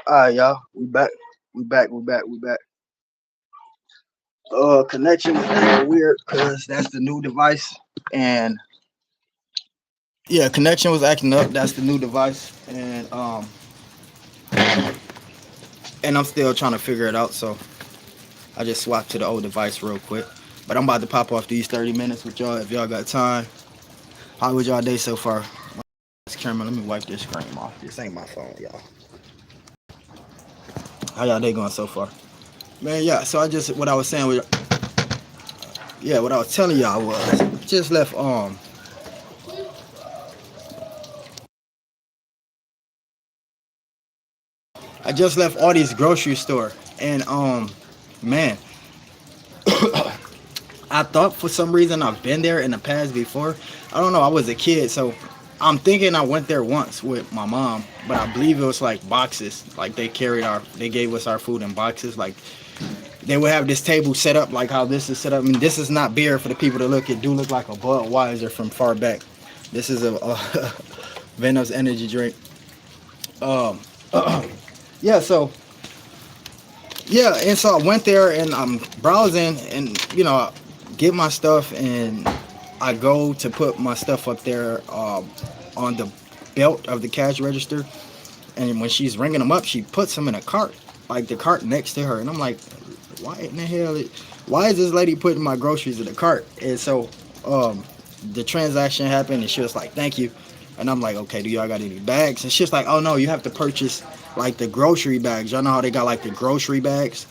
Alright, y'all. We back. We back. Connection was kind of weird because that's the new device, and yeah, connection was acting up. That's the new device, and I'm still trying to figure it out. So I just swapped to the old device real quick. But I'm about to pop off these 30 minutes with y'all if y'all got time. How was y'all day so far? This camera, let me wipe this screen off. This ain't my phone, y'all. How y'all day going so far? Man, yeah. So what I was saying was, yeah, what I was telling y'all was just left I just left Aldi's grocery store, and man, I thought for some reason I've been there in the past before. I don't know. I was a kid, so I'm thinking I went there once with my mom, but I believe it was like boxes. Like they gave us our food in boxes. Like they would have this table set up like how this is set up. I mean, this is not beer for the people to look. It do look like a Budweiser from far back. This is a Venom's energy drink. Um, yeah. So yeah, and so I went there and I'm browsing and get my stuff, and I go to put my stuff up there on the belt of the cash register, and when she's ringing them up, she puts them in a cart, like the cart next to her, and I'm like, why in the hell? Why is this lady putting my groceries in the cart? And so the transaction happened, and she was like, thank you. And I'm like, okay, do y'all got any bags? And she's like, oh no, you have to purchase like the grocery bags. Y'all know how they got like the grocery bags?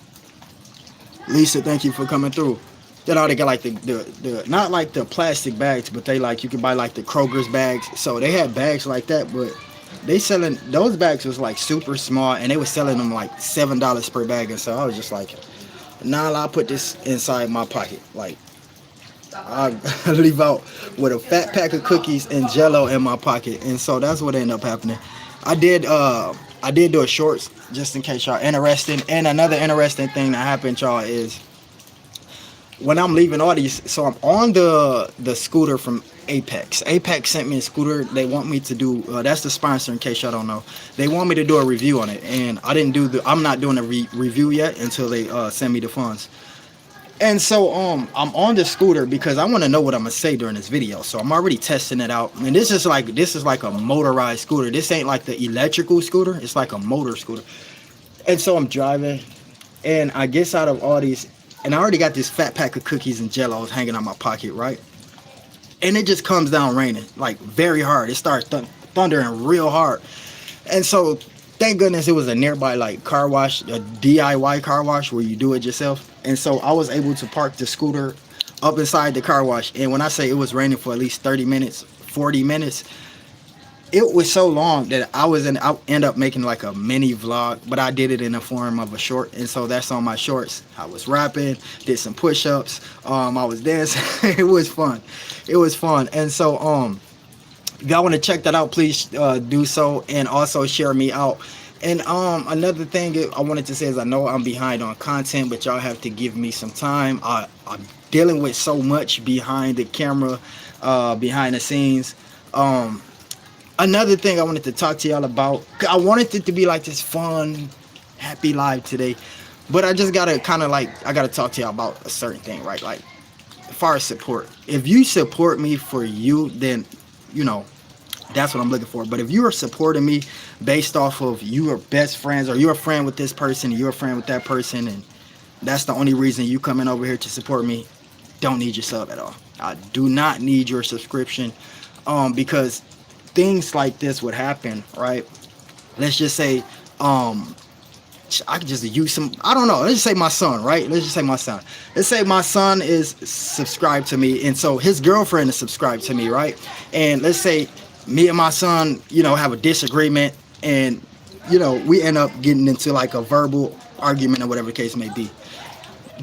Lisa, thank you for coming through. Then how they got like the not like the plastic bags, but they like you can buy like the Kroger's bags. So they had bags like that, but they selling those bags was like super small, and they were selling them like $7 per bag. And so I was just like, nah, I'll put this inside my pocket. Like I leave out with a fat pack of cookies and Jello in my pocket, and so that's what ended up happening. I did do a shorts just in case y'all interested. And another interesting thing that happened, y'all, is when I'm leaving all these, so I'm on the scooter from Apex. Apex sent me a scooter. They want me to do. That's the sponsor, in case y'all don't know. They want me to do a review on it, and I'm not doing a review yet until they send me the funds. And so I'm on the scooter because I want to know what I'm gonna say during this video. So I'm already testing it out. And this is like a motorized scooter. This ain't like the electrical scooter. It's like a motor scooter. And so I'm driving, and I guess out of all these, and I already got this fat pack of cookies and Jellos hanging out my pocket, right? And it just comes down raining like very hard. It starts thundering real hard. And so thank goodness it was a nearby like car wash, a DIY car wash where you do it yourself. And so I was able to park the scooter up inside the car wash. And when I say it was raining for at least 30 minutes, 40 minutes, it was so long that I end up making like a mini vlog, but I did it in the form of a short. And so that's on my shorts. I was rapping, did some push-ups, I was dancing. It was fun. And so if y'all want to check that out, please do so, and also share me out. And another thing I wanted to say is I know I'm behind on content, but y'all have to give me some time. I'm dealing with so much behind the camera, behind the scenes. Another thing I wanted to talk to y'all about, I wanted it to be like this fun, happy live today, but I just gotta I gotta talk to y'all about a certain thing, right? Like, as far as support, if you support me for you, then that's what I'm looking for. But if you are supporting me based off of you are best friends, or you're a friend with this person, and you're a friend with that person, and that's the only reason you coming over here to support me, don't need your sub at all. I do not need your subscription, because things like this would happen, right? Let's just say, I could just use some, I don't know, let's just say my son, right? Let's say my son is subscribed to me, and so his girlfriend is subscribed to me, right? And let's say me and my son, have a disagreement, and, we end up getting into like a verbal argument or whatever the case may be.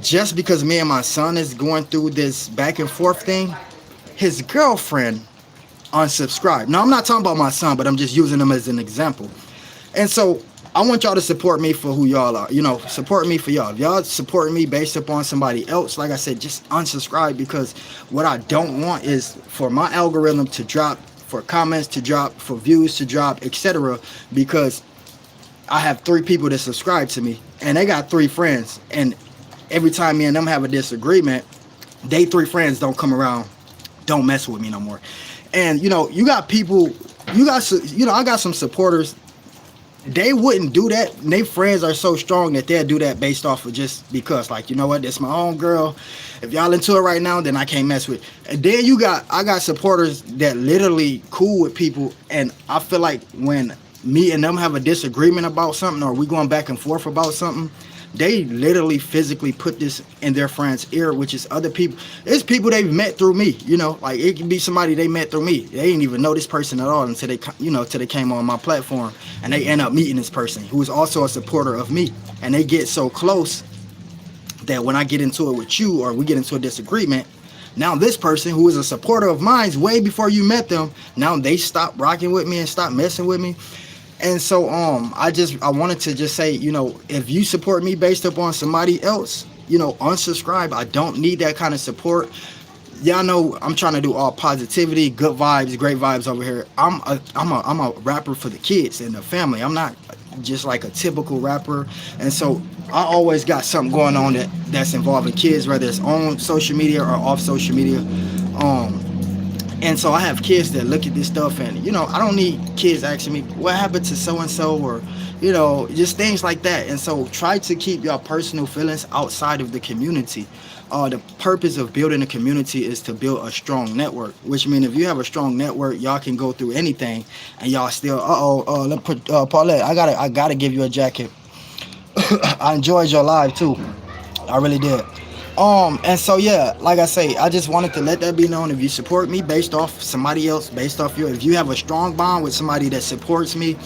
Just because me and my son is going through this back and forth thing, his girlfriend unsubscribed. Now, I'm not talking about my son, but I'm just using him as an example. And so I want y'all to support me for who y'all are. Support me for y'all. If y'all support me based upon somebody else, like I said, just unsubscribe, because what I don't want is for my algorithm to drop, for comments to drop, for views to drop, etc. Because I have 3 people that subscribe to me, and they got 3 friends. And every time me and them have a disagreement, they 3 friends don't come around, don't mess with me no more. And you got people, I got some supporters. They wouldn't do that. And they friends are so strong that they'll do that based off of just because, like, you know what, that's my own girl. If y'all into it right now, then I can't mess with. And then I got supporters that literally cool with people, and I feel like when me and them have a disagreement about something, or we going back and forth about something, they literally physically put this in their friend's ear, which is other people. It's people they've met through me, like it can be somebody they met through me. They didn't even know this person at all until they came on my platform, and they end up meeting this person who is also a supporter of me, and they get so close that when I get into it with you, or we get into a disagreement, now this person who is a supporter of mine way before you met them, now they stop rocking with me and stop messing with me. And so I wanted to just say, if you support me based upon somebody else, unsubscribe. I don't need that kind of support. Y'all know I'm trying to do all positivity, good vibes, great vibes over here. I'm a rapper for the kids and the family. I'm not just like a typical rapper. And so I always got something going on that's involving kids, whether it's on social media or off social media. And so I have kids that look at this stuff, and I don't need kids asking me what happened to so and so, or just things like that. And so try to keep your personal feelings outside of the community. The purpose of building a community is to build a strong network, which means if you have a strong network, y'all can go through anything, and y'all still let put Paulette, I gotta give you a jacket. I enjoyed your live too, I really did. And so yeah, like I say, I just wanted to let that be known. If you support me based off somebody else, based off if you have a strong bond with somebody that supports me,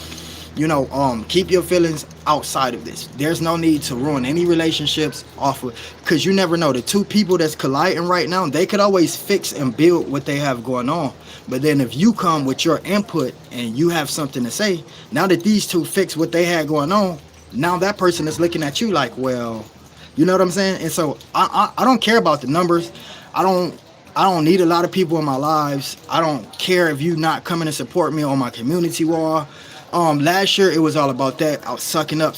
keep your feelings outside of this. There's no need to ruin any relationships off of, because you never know, the 2 people that's colliding right now, they could always fix and build what they have going on. But then if you come with your input and you have something to say, now that these 2 fix what they had going on, now that person is looking at you like, well, you know what I'm saying? And so I don't care about the numbers. I don't need a lot of people in my lives. I don't care if you not coming to support me on my community wall. Last year it was all about that. I was sucking up.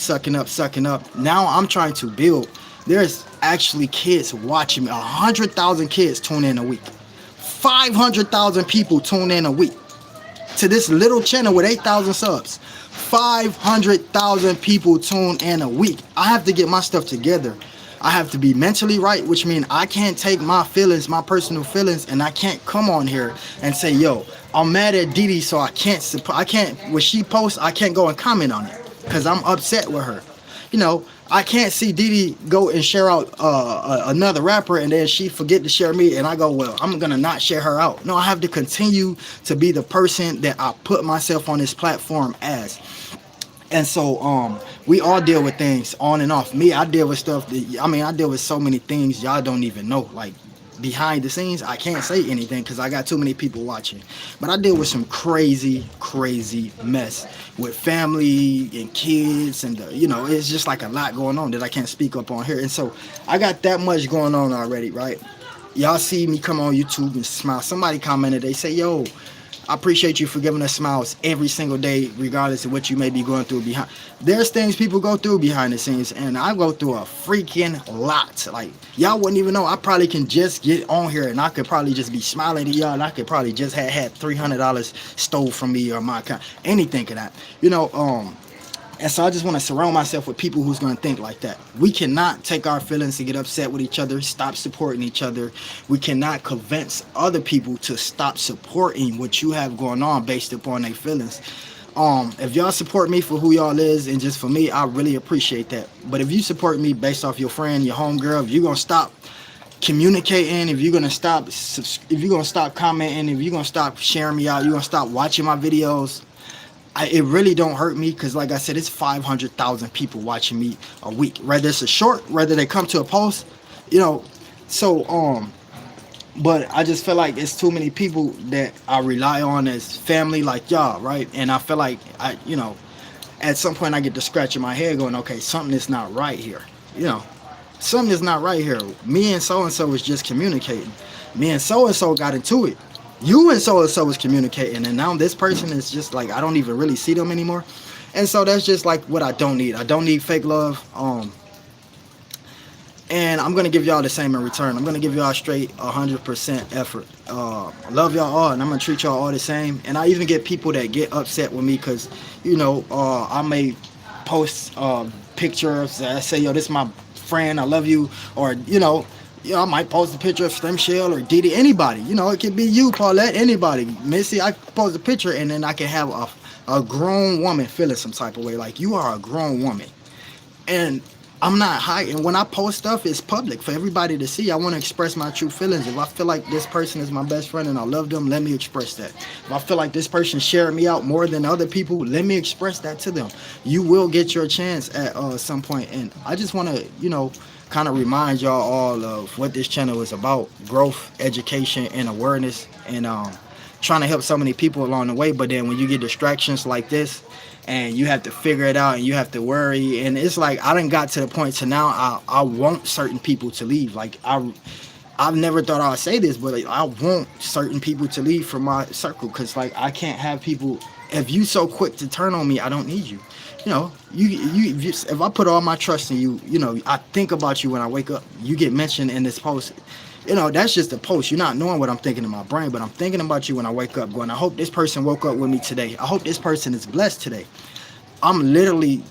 Now I'm trying to build. There's actually kids watching me. 100,000 kids tune in a week. 500,000 people tune in a week to this little channel with 8,000 subs. 500,000 people tune in a week. I have to get my stuff together. I have to be mentally right, which means I can't take my feelings, my personal feelings, and I can't come on here and say, yo, I'm mad at Didi, so I can't, when she posts, I can't go and comment on it because I'm upset with her. I can't see Didi go and share out another rapper, and then she forget to share me, and I go, well, I'm gonna not share her out. No, I have to continue to be the person that I put myself on this platform as. And so we all deal with things on and off. Me, I deal with stuff I deal with so many things y'all don't even know. Like behind the scenes, I can't say anything because I got too many people watching. But I deal with some crazy mess with family and kids, and it's just like a lot going on that I can't speak up on here. And so I got that much going on already, right? Y'all see me come on YouTube and smile. Somebody commented, they say, yo, I appreciate you for giving us smiles every single day, regardless of what you may be going through behind. There's things people go through behind the scenes, and I go through a freaking lot. Like, y'all wouldn't even know. I probably can just get on here, and I could probably just be smiling at y'all, and I could probably just had $300 stole from me or my account. Anything of that. And so I just want to surround myself with people who's going to think like that. We cannot take our feelings and get upset with each other, stop supporting each other. We cannot convince other people to stop supporting what you have going on based upon their feelings. If y'all support me for who y'all is and just for me, I really appreciate that. But if you support me based off your friend, your homegirl, if you're going to stop communicating, if you're going to stop commenting, if you're going to stop sharing me out, you're going to stop watching my videos, it really don't hurt me, because like I said, it's 500,000 people watching me a week, whether it's a short, whether they come to a post, so but I just feel like it's too many people that I rely on as family, like y'all, right? And I feel like at some point I get to scratching my head going, okay, something is not right here. Something is not right here. Me and so is just communicating. Me and so got into it. You and so is communicating, and now this person is just like, I don't even really see them anymore. And so that's just like what I don't need. I don't need fake love. And I'm gonna give y'all the same in return. I'm gonna give y'all straight 100% effort. Love y'all all, and I'm gonna treat y'all all the same. And I even get people that get upset with me because, I may post pictures that say, "Yo, this is my friend. I love you," or I might post a picture of Slim Shell or Didi, anybody. It could be you, Paulette, anybody. Missy, I post a picture, and then I can have a grown woman feeling some type of way, like you are a grown woman, and I'm not hiding. When I post stuff, it's public for everybody to see. I want to express my true feelings. If I feel like this person is my best friend and I love them, let me express that. If I feel like this person shared me out more than other people, let me express that to them. You will get your chance at some point. And I just want to, kind of remind y'all all of what this channel is about: growth, education, and awareness. And trying to help so many people along the way. But then when you get distractions like this, and you have to figure it out and you have to worry, and it's like I done got to the point to now I want certain people to leave. Like I've never thought I'd say this, but like, I want certain people to leave from my circle, because like I can't have people. If you so quick to turn on me, I don't need you. If I put all my trust in you, I think about you when I wake up. You get mentioned in this post. That's just a post. You're not knowing what I'm thinking in my brain, but I'm thinking about you when I wake up, going, I hope this person woke up with me today. I hope this person is blessed today. I'm literally,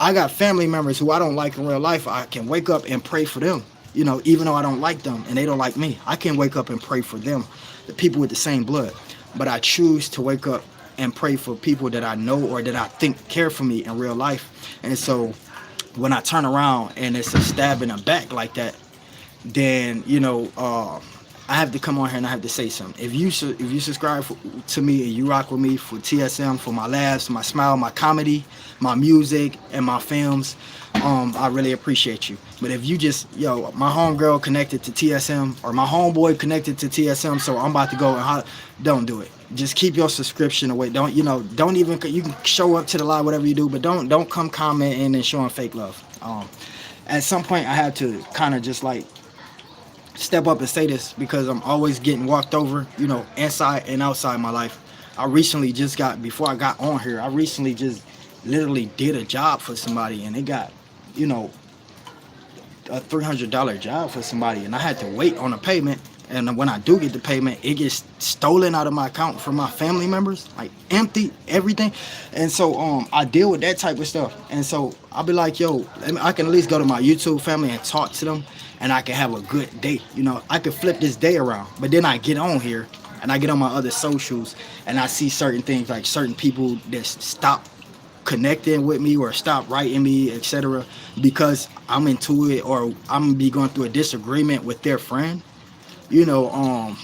I got family members who I don't like in real life. I can wake up and pray for them, even though I don't like them and they don't like me. I can wake up and pray for them, the people with the same blood. But I choose to wake up and pray for people that I know or that I think care for me in real life. And so when I turn around and it's a stab in the back like that, then I have to come on here and I have to say something. If you subscribe to me and you rock with me for TSM, for my laughs, my smile, my comedy, my music, and my films, I really appreciate you. But if you just my homegirl connected to TSM or my homeboy connected to TSM, so I'm about to go and don't do it. Just keep your subscription away. Don't even, you can show up to the live, whatever you do, but don't come commenting and showing fake love. At some point I had to kind of just like step up and say this, because I'm always getting walked over, inside and outside my life. Before I got on here, I recently just literally did a job for somebody, and they got, a $300 job for somebody, and I had to wait on a payment. And when I do get the payment, it gets stolen out of my account from my family members, like empty, everything. And so I deal with that type of stuff. And so I'll be like, I can at least go to my YouTube family and talk to them, and I can have a good day. I could flip this day around. But then I get on here and I get on my other socials and I see certain things, like certain people that stop connecting with me or stop writing me, etc., because I'm into it, or I'm gonna be going through a disagreement with their friend. That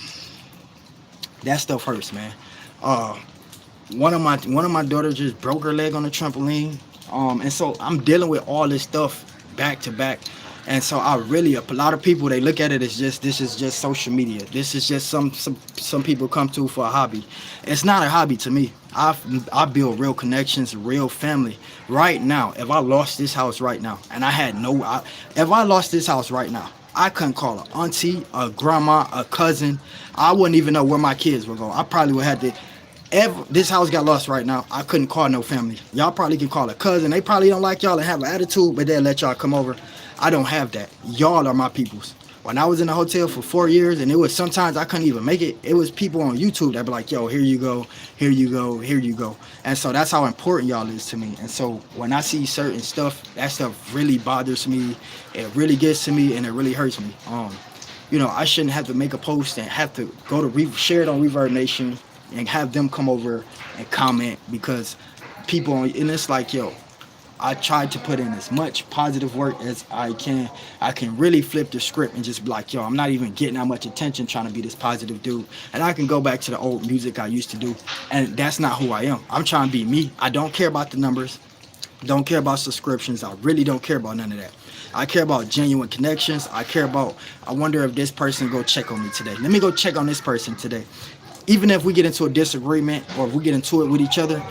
stuff hurts, man. One of my daughters just broke her leg on the trampoline, and so I'm dealing with all this stuff back to back. And so a lot of people, they look at it as this is just social media. This is just some people come to for a hobby. It's not a hobby to me. I build real connections, real family. Right now, if I lost this house right now, and if I lost this house right now, I couldn't call an auntie, a grandma, a cousin. I wouldn't even know where my kids would go. I probably would have to. If this house got lost right now, I couldn't call no family. Y'all probably can call a cousin. They probably don't like y'all and have an attitude, but they'll let y'all come over. I don't have that. Y'all are my peoples. When I was in the hotel for 4 years, and it was sometimes I couldn't even make it, it was people on YouTube that be like, yo, here you go, here you go, here you go. And so that's how important y'all is to me. And so when I see certain stuff, that stuff really bothers me. It really gets to me, and it really hurts me. I shouldn't have to make a post and have to go to share it on Reverb Nation and have them come over and comment, because and it's like, I tried to put in as much positive work as I can. I can really flip the script and just be like, I'm not even getting that much attention trying to be this positive dude. And I can go back to the old music I used to do. And that's not who I am. I'm trying to be me. I don't care about the numbers. Don't care about subscriptions. I really don't care about none of that. I care about genuine connections. I wonder if this person go check on me today. Let me go check on this person today. Even if we get into a disagreement or if we get into it with each other,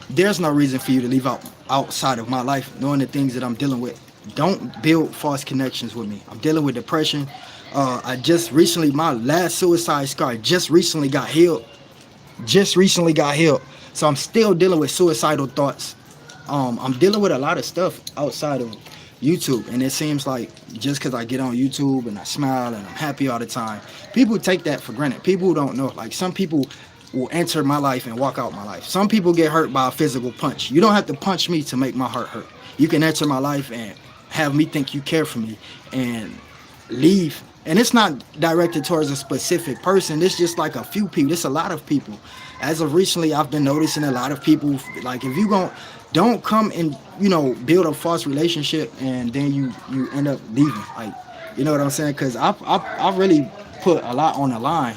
there's no reason for you to leave outside of my life, knowing the things that I'm dealing with. Don't build false connections with me. I'm dealing with depression. My last suicide scar just recently got healed. just recently got healed. So I'm still dealing with suicidal thoughts. I'm dealing with a lot of stuff outside of YouTube, and it seems like just because I get on YouTube and I smile and I'm happy all the time, people take that for granted. People don't know. Like some people will enter my life and walk out my life. Some people get hurt by a physical punch. You don't have to punch me to make my heart hurt. You can enter my life and have me think you care for me and leave. And it's not directed towards a specific person. It's just like a few people. It's a lot of people. As of recently, I've been noticing a lot of people. Like if you don't come and build a false relationship and then you end up leaving. Like you know what I'm saying? Because I really put a lot on the line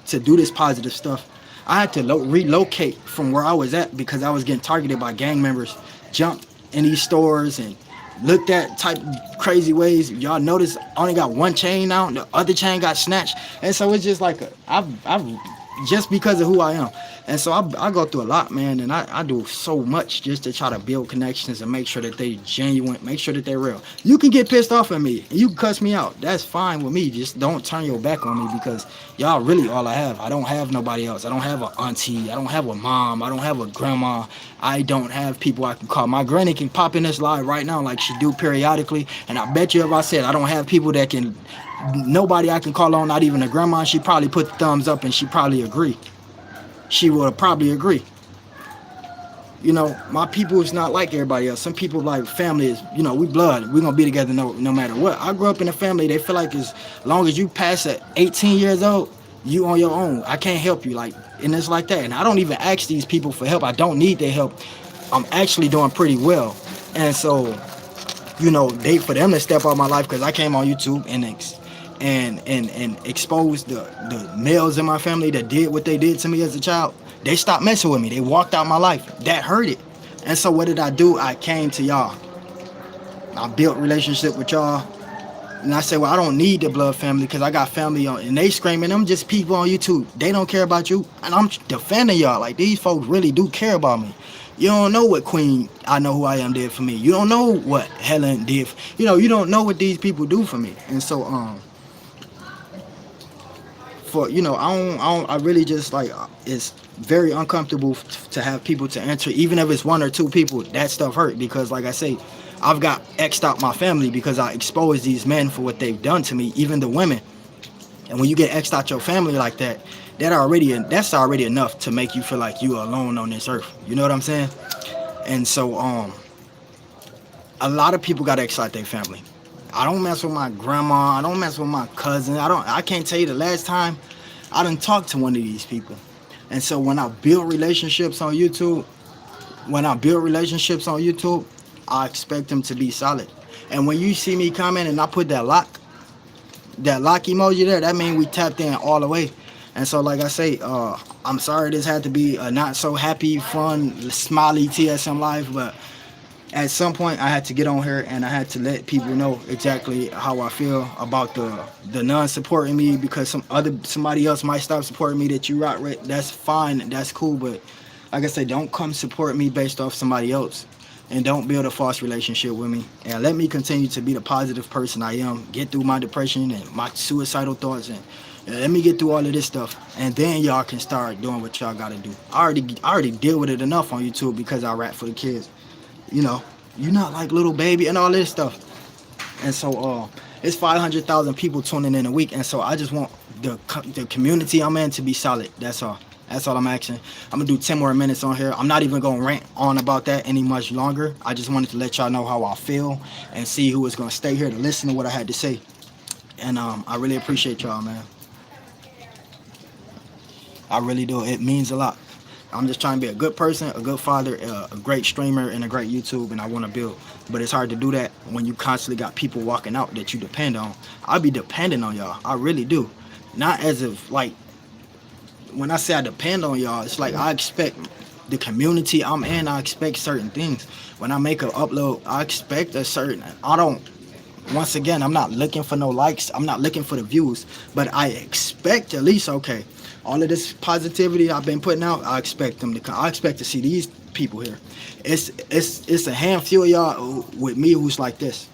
to do this positive stuff. I had to relocate from where I was at because I was getting targeted by gang members, jumped in these stores and looked at type crazy ways. Y'all notice I only got one chain now, the other chain got snatched, and so it's just like I've just because of who I am. And so I go through a lot, man, and I do so much just to try to build connections and make sure that they genuine, make sure that they're real. You can get pissed off at me and you can cuss me out. That's fine with me. Just don't turn your back on me because y'all really all I have. I don't have nobody else. I don't have an auntie. I don't have a mom. I don't have a grandma. I don't have people I can call. My granny can pop in this live right now like she do periodically, and I bet you if I said I don't have people that can, nobody I can call on, not even a grandma, she probably put the thumbs up and she probably agree. She would probably agree. My people is not like everybody else. Some people like family is, we blood. We're gonna be together no matter what. I grew up in a family. They feel like as long as you pass at 18 years old, you on your own. I can't help you. Like, and it's like that. And I don't even ask these people for help. I don't need their help. I'm actually doing pretty well. And so, they for them to step out my life because I came on YouTube and exposed the males in my family that did what they did to me as a child. They stopped messing with me. They walked out my life. That hurt it. And so what did I do? I came to y'all. I built relationship with y'all. And I said, well, I don't need the blood family because I got family on. And they screaming, them just people on YouTube. They don't care about you. And I'm defending y'all. Like, these folks really do care about me. You don't know what Queen, I Know Who I Am, did for me. You don't know what Helen did. You don't know what these people do for me. And so, I really just like, it's very uncomfortable to have people to enter, even if it's one or two people. That stuff hurt because, like I say, I've got X'd out my family because I exposed these men for what they've done to me, even the women. And when you get X'd out your family like that, that's already enough to make you feel like you are alone on this earth. You know what I'm saying? And so a lot of people got X'd out their family. I don't mess with my grandma. I don't mess with my cousin. I can't tell you the last time I done talked to one of these people. And so when I build relationships on YouTube, I expect them to be solid. And when you see me comment and I put that lock emoji there, that means we tapped in all the way. And so, like I say, I'm sorry this had to be a not so happy, fun, smiley TSM life, but at some point I had to get on here and I had to let people know exactly how I feel about the non-supporting me because somebody else might stop supporting me that you rock with. That's fine, that's cool, but like I said, don't come support me based off somebody else. And don't build a false relationship with me. And let me continue to be the positive person I am. Get through my depression and my suicidal thoughts, and let me get through all of this stuff. And then y'all can start doing what y'all gotta do. I already deal with it enough on YouTube because I rap for the kids. You're not like little baby and all this stuff. And so it's 500,000 people tuning in a week. And so I just want the community I'm in to be solid. That's all. That's all I'm asking. I'm going to do 10 more minutes on here. I'm not even going to rant on about that any much longer. I just wanted to let y'all know how I feel and see who is going to stay here to listen to what I had to say. And I really appreciate y'all, man. I really do. It means a lot. I'm just trying to be a good person, a good father, a great streamer, and a great YouTube, and I want to build. But it's hard to do that when you constantly got people walking out that you depend on. I be depending on y'all. I really do. Not as if, like, when I say I depend on y'all, it's like I expect the community I'm in, I expect certain things. When I make an upload, I expect once again, I'm not looking for no likes, I'm not looking for the views, but I expect at least, okay, all of this positivity I've been putting out, I expect to see these people here. It's a handful of y'all with me who's like this.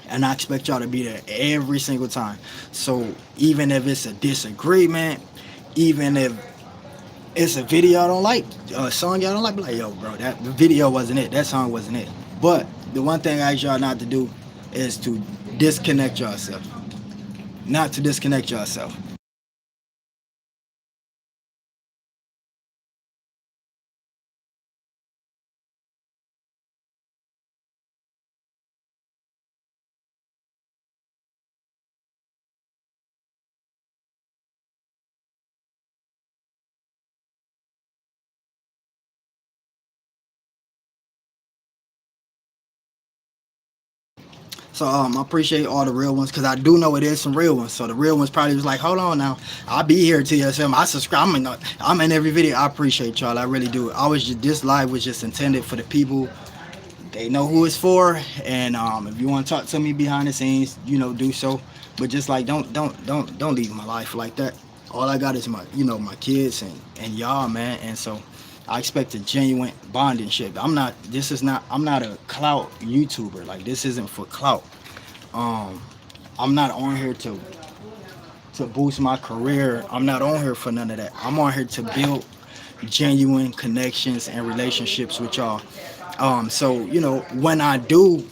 And I expect y'all to be there every single time. So even if it's a disagreement, even if it's a video I don't like, a song y'all don't like, be like, yo, bro, that video wasn't it. That song wasn't it. But the one thing I ask y'all not to do is to disconnect yourself. Not to disconnect yourself. So I appreciate all the real ones because I do know it is some real ones. So the real ones probably was like, hold on now, I'll be here TSM. I subscribe. I'm in every video. I appreciate y'all. I really do. I was just this live was just intended for the people. They know who it's for, and if you want to talk to me behind the scenes, do so. But just like don't leave my life like that. All I got is my kids and y'all, man. And so I expect a genuine bonding ship. I'm not a clout YouTuber. Like this isn't for clout. Um, I'm not on here to boost my career. I'm not on here for none of that. I'm on here to build genuine connections and relationships with y'all. So when I do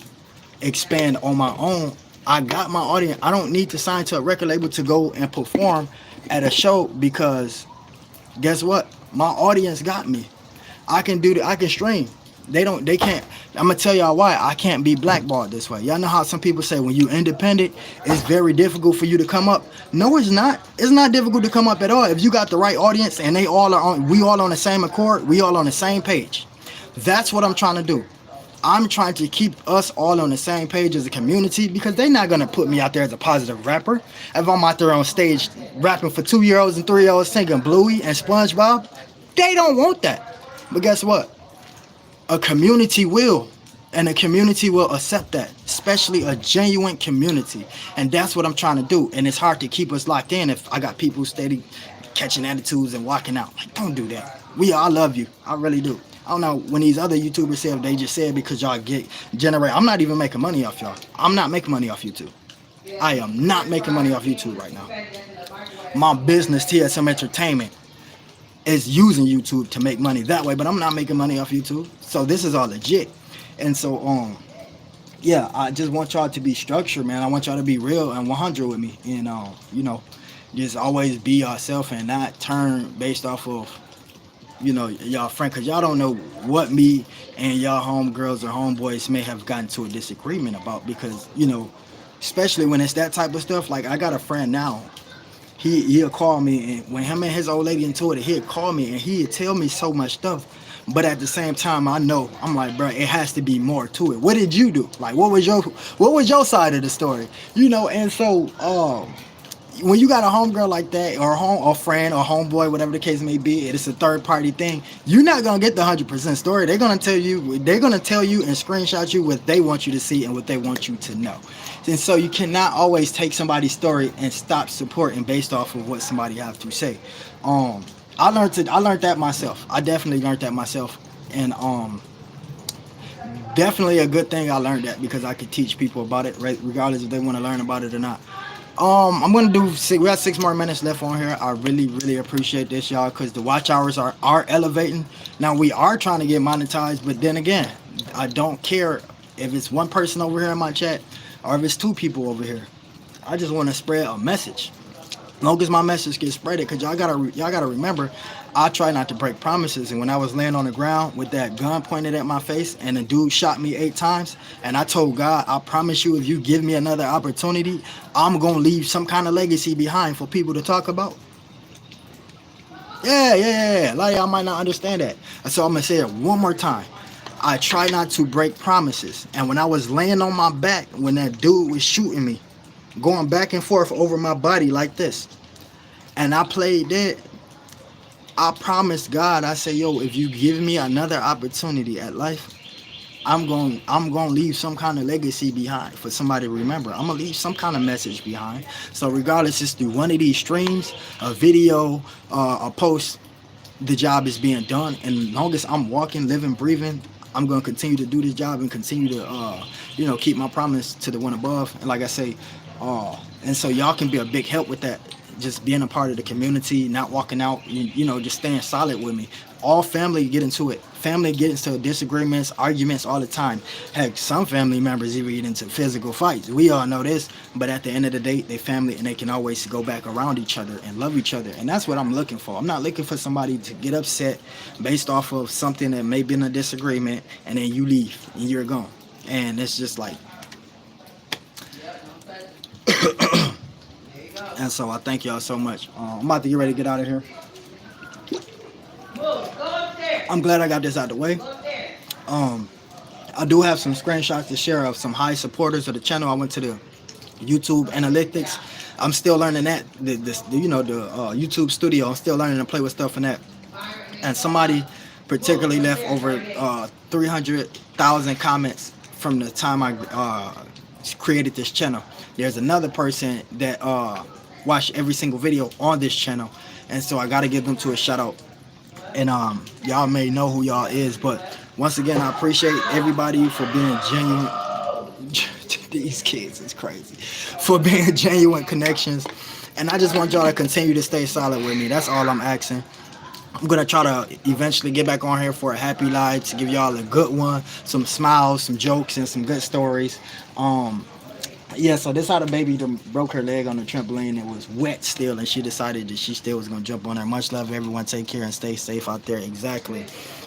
expand on my own, I got my audience. I don't need to sign to a record label to go and perform at a show because guess what? My audience got me. I can do that. I can stream. They can't. I'm gonna tell y'all why I can't be blackballed this way. Y'all know how some people say when you independent, it's very difficult for you to come up. No, it's not. It's not difficult to come up at all if you got the right audience and they all are on. We all on the same accord. We all on the same page. That's what I'm trying to do. I'm trying to keep us all on the same page as a community because they're not gonna put me out there as a positive rapper. If I'm out there on stage rapping for 2 year olds and 3 year olds singing Bluey and SpongeBob, they don't want that. But guess what? A community will, and a community will accept that, especially a genuine community. And that's what I'm trying to do. And it's hard to keep us locked in if I got people steady catching attitudes and walking out. Like, don't do that. I love you. I really do. I don't know when these other YouTubers say they just said because y'all get generate. I'm not even making money off y'all. I'm not making money off YouTube. I am not making money off YouTube right now. My business, TSM Entertainment, is using YouTube to make money that way, but I'm not making money off YouTube. So this is all legit. And so yeah, I just want y'all to be structured, man. I want y'all to be real and 100 with me, and just always be yourself and not turn based off of y'all friend, because y'all don't know what me and y'all homegirls or homeboys may have gotten to a disagreement about, because especially when it's that type of stuff. Like I got a friend now, he'll call me, and when him and his old lady into it, he'll call me and he'll tell me so much stuff. But at the same time, I'm like, bro, it has to be more to it. What did you do? Like, what was your side of the story? And so when you got a homegirl like that, or friend, or homeboy, whatever the case may be, it's a third party thing. You're not gonna get the 100% story. They're gonna tell you and screenshot you what they want you to see and what they want you to know. And so you cannot always take somebody's story and stop supporting based off of what somebody have to say. I learned that myself. I definitely learned that myself, and definitely a good thing I learned that, because I could teach people about it, right, regardless if they want to learn about it or not. I'm gonna do we got 6 more minutes left on here. I really, really appreciate this, y'all, because the watch hours are elevating. Now we are trying to get monetized, but then again, I don't care if it's one person over here in my chat or if it's two people over here. I just want to spread a message. Long as my message gets spread, because y'all gotta remember, I try not to break promises. And when I was laying on the ground with that gun pointed at my face and the dude shot me 8 times, and I told God, I promise you, if you give me another opportunity, I'm gonna leave some kind of legacy behind for people to talk about. Yeah. A lot of y'all might not understand that. So I'm gonna say it one more time. I try not to break promises. And when I was laying on my back, when that dude was shooting me, going back and forth over my body like this, and I played dead, I promised God, I say, yo, if you give me another opportunity at life, I'm gonna leave some kind of legacy behind for somebody to remember. I'm gonna leave some kind of message behind. So regardless, it's through one of these streams, a video, a post, the job is being done. And as long as I'm walking, living, breathing, I'm gonna continue to do this job and continue to keep my promise to the one above. And like I say, And so y'all can be a big help with that. Just being a part of the community, not walking out, just staying solid with me. All family get into it. Family get into disagreements, arguments all the time. Heck, some family members even get into physical fights. We all know this, but at the end of the day, they family and they can always go back around each other and love each other. And that's what I'm looking for. I'm not looking for somebody to get upset based off of something that may be in a disagreement and then you leave and you're gone. And it's just like, and so I thank y'all so much. I'm about to get ready to get out of here. I'm glad I got this out the way. Um, I do have some screenshots to share of some high supporters of the channel. I went to the YouTube analytics. I'm still learning that the YouTube studio. I'm still learning to play with stuff in that. And somebody particularly left over 300,000 comments from the time I created this channel. There's another person that watched every single video on this channel, and so I gotta give them to a shout out. And y'all may know who y'all is, but once again, I appreciate everybody for being genuine. These kids is crazy, for being genuine connections. And I just want y'all to continue to stay solid with me. That's all I'm asking. I'm gonna try to eventually get back on here for a happy life, to give y'all a good one, some smiles, some jokes, and some good stories. Yeah, so this how the baby broke her leg on the trampoline. It was wet still, and she decided that she still was gonna jump on there. Much love, everyone. Take care and stay safe out there. Exactly.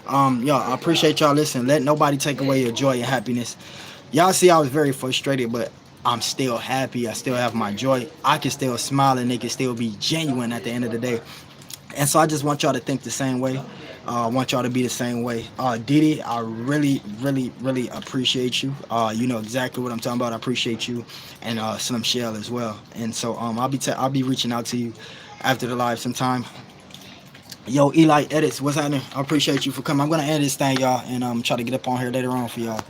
Y'all, I appreciate y'all listening. Let nobody take away your joy and happiness. Y'all see, I was very frustrated, but I'm still happy. I still have my joy. I can still smile, and they can still be genuine at the end of the day. And so I just want y'all to think the same way. I want y'all to be the same way. Didi, I really, really, really appreciate you. You know exactly what I'm talking about. I appreciate you, and Slim Shell as well. And so I'll be reaching out to you after the live sometime. Yo, Eli Edits, what's happening? I appreciate you for coming. I'm gonna end this thing, y'all, and try to get up on here later on for y'all.